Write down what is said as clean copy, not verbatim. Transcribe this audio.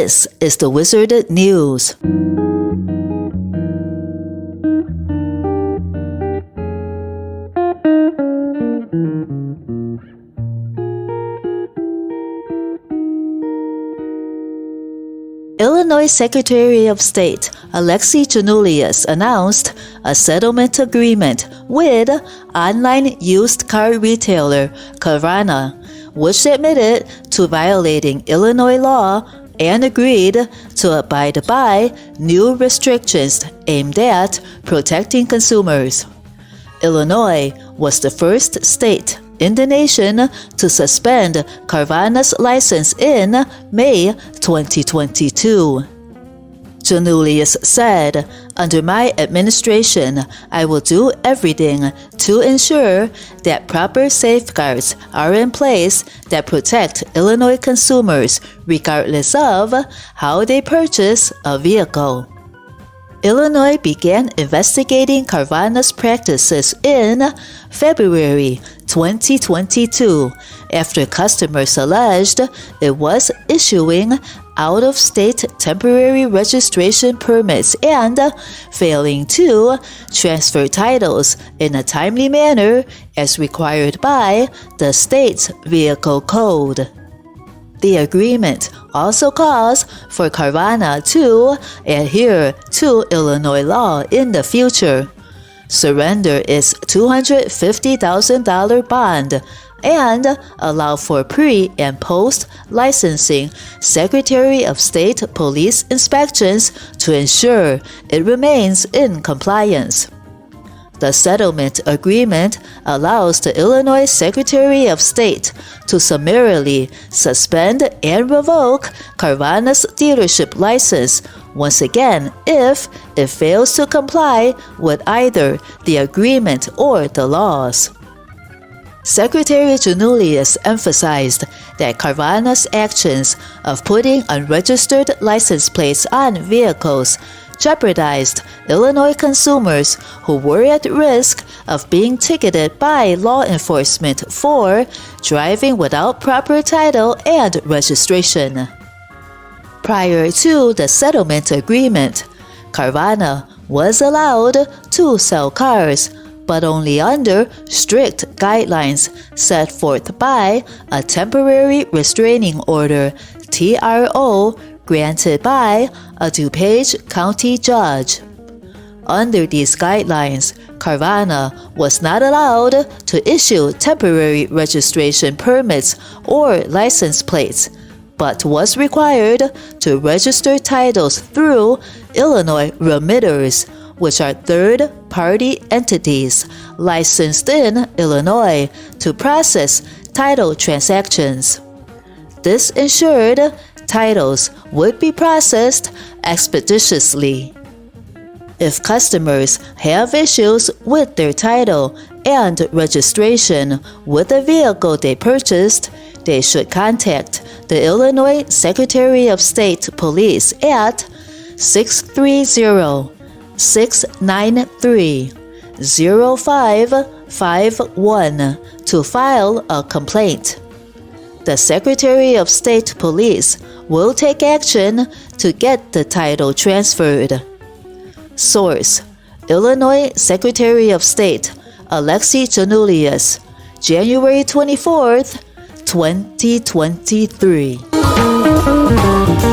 This is the WZRD News. Illinois Secretary of State Giannoulias announced a settlement agreement with online used car retailer Carvana, which admitted to violating Illinois law and agreed to abide by new restrictions aimed at protecting consumers. Illinois was the first state in the nation to suspend Carvana's license in May 2022. Giannoulias said, "Under my administration, I will do everything to ensure that proper safeguards are in place that protect Illinois consumers regardless of how they purchase a vehicle." Illinois began investigating Carvana's practices in February 2022 after customers alleged it was issuing out-of-state temporary registration permits and failing to transfer titles in a timely manner as required by the state's vehicle code. The agreement also calls for Carvana to adhere to Illinois law in the future, surrender its $250,000 bond, and allow for pre- and post-licensing Secretary of State police inspections to ensure it remains in compliance. The settlement agreement allows the Illinois Secretary of State to summarily suspend and revoke Carvana's dealership license once again if it fails to comply with either the agreement or the laws. Secretary Giannoulias emphasized that Carvana's actions of putting unregistered license plates on vehicles jeopardized Illinois consumers who were at risk of being ticketed by law enforcement for driving without proper title and registration. Prior to the settlement agreement, Carvana was allowed to sell cars, but only under strict guidelines set forth by a temporary restraining order, TRO, granted by a DuPage County judge. Under these guidelines, Carvana was not allowed to issue temporary registration permits or license plates, but was required to register titles through Illinois remitters, which are third-party entities licensed in Illinois to process title transactions. This ensured titles would be processed expeditiously. If customers have issues with their title and registration with the vehicle they purchased, they should contact the Illinois Secretary of State Police at 630-693-0551 to file a complaint. The Secretary of State Police will take action to get the title transferred. Source: Illinois Secretary of State Alexi Giannoulias, January 24th, 2023.